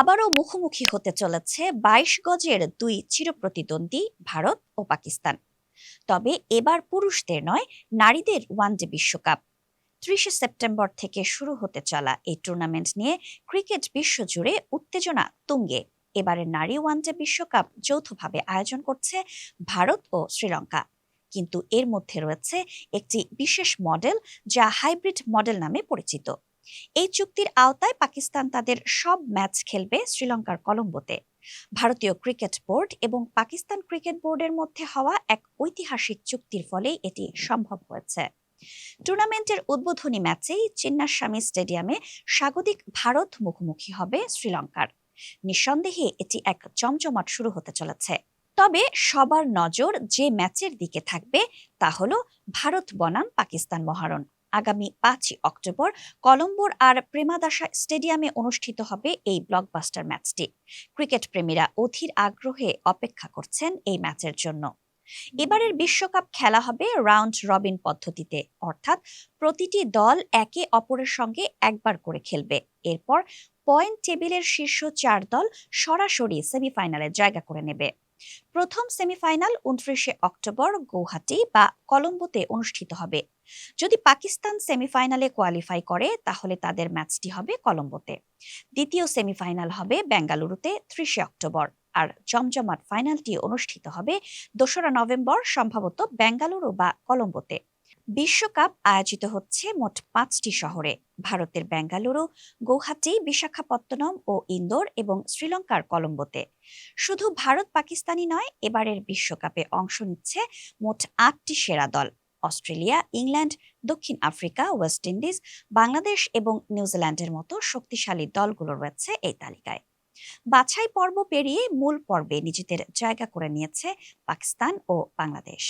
আবারও মুখোমুখি হতে চলেছে ২২ গজের দুই চিরপ্রতিদ্বন্দ্বী ভারত ও পাকিস্তান। তবে এবার পুরুষদের নয়, নারীদের ওয়ানডে বিশ্বকাপ। ৩০শে সেপ্টেম্বর থেকে শুরু হতে চলা এই টুর্নামেন্ট নিয়ে ক্রিকেট বিশ্বজুড়ে উত্তেজনা তুঙ্গে। এবারের নারী ওয়ানডে বিশ্বকাপ যৌথভাবে আয়োজন করছে ভারত ও শ্রীলঙ্কা। কিন্তু এর মধ্যে রয়েছে একটি বিশেষ মডেল, যা হাইব্রিড মডেল নামে পরিচিত। এই চুক্তির আওতায় পাকিস্তান তাদের সব ম্যাচ খেলবে শ্রীলঙ্কার কলম্বোতে। ভারতীয় ক্রিকেট বোর্ড এবং পাকিস্তান ক্রিকেট বোর্ডের মধ্যে হওয়া এক ঐতিহাসিক চুক্তির ফলেই এটি সম্ভব হয়েছে। টুর্নামেন্টের উদ্বোধনী ম্যাচেই চিন্নাস্বামী স্টেডিয়ামে স্বাগতিক ভারত মুখোমুখি হবে শ্রীলঙ্কার। নিঃসন্দেহে এটি এক জমজমাট শুরু হতে চলেছে। তবে সবার নজর যে ম্যাচের দিকে থাকবে তা হলো ভারত বনাম পাকিস্তান মহারণ। আগামী ৫ই অক্টোবর কলম্বোর আর প্রেমাদাসা স্টেডিয়ামে অনুষ্ঠিত হবে এই ব্লকবাস্টার ম্যাচটি। ক্রিকেট প্রেমীরা অধীর আগ্রহে অপেক্ষা করছেন এই ম্যাচের জন্য। এবারের বিশ্বকাপ খেলা হবে রাউন্ড রবিন পদ্ধতিতে, অর্থাৎ প্রতিটি দল একে অপরের সঙ্গে একবার করে খেলবে। এরপর পয়েন্ট টেবিলের শীর্ষ ৪ দল সরাসরি সেমিফাইনালে জায়গা করে নেবে। প্রথম সেমিফাইনাল ২৯শে অক্টোবর গৌহাটি বা কলম্বোতে অনুষ্ঠিত হবে। যদি পাকিস্তান সেমিফাইনালে কোয়ালিফাই করে তাহলে তাদের ম্যাচটি হবে কলম্বোতে। দ্বিতীয় সেমিফাইনাল হবে বেঙ্গালুরুতে ৩০শে অক্টোবর। আর জমজমাট ফাইনালটি অনুষ্ঠিত হবে ২রা নভেম্বর, সম্ভবত বেঙ্গালুরু বা কলম্বোতে। বিশ্বকাপ আয়োজিত হচ্ছে মোট ৫টি শহরে: ভারতের বেঙ্গালুরু, গৌহাটি, বিশাখাপত্তনম ও ইন্দোর এবং শ্রীলঙ্কার কলম্বোতে। শুধু ভারত পাকিস্তানই নয়, এবারের বিশ্বকাপে অংশ নিচ্ছে মোট ৮টি সেরা দল। অস্ট্রেলিয়া, ইংল্যান্ড, দক্ষিণ আফ্রিকা, ওয়েস্ট ইন্ডিজ, বাংলাদেশ এবং নিউজিল্যান্ডের মতো শক্তিশালী দলগুলো রয়েছে এই তালিকায়। বাছাই পর্ব পেরিয়ে মূল পর্বে নিজেদের জায়গা করে নিয়েছে পাকিস্তান ও বাংলাদেশ।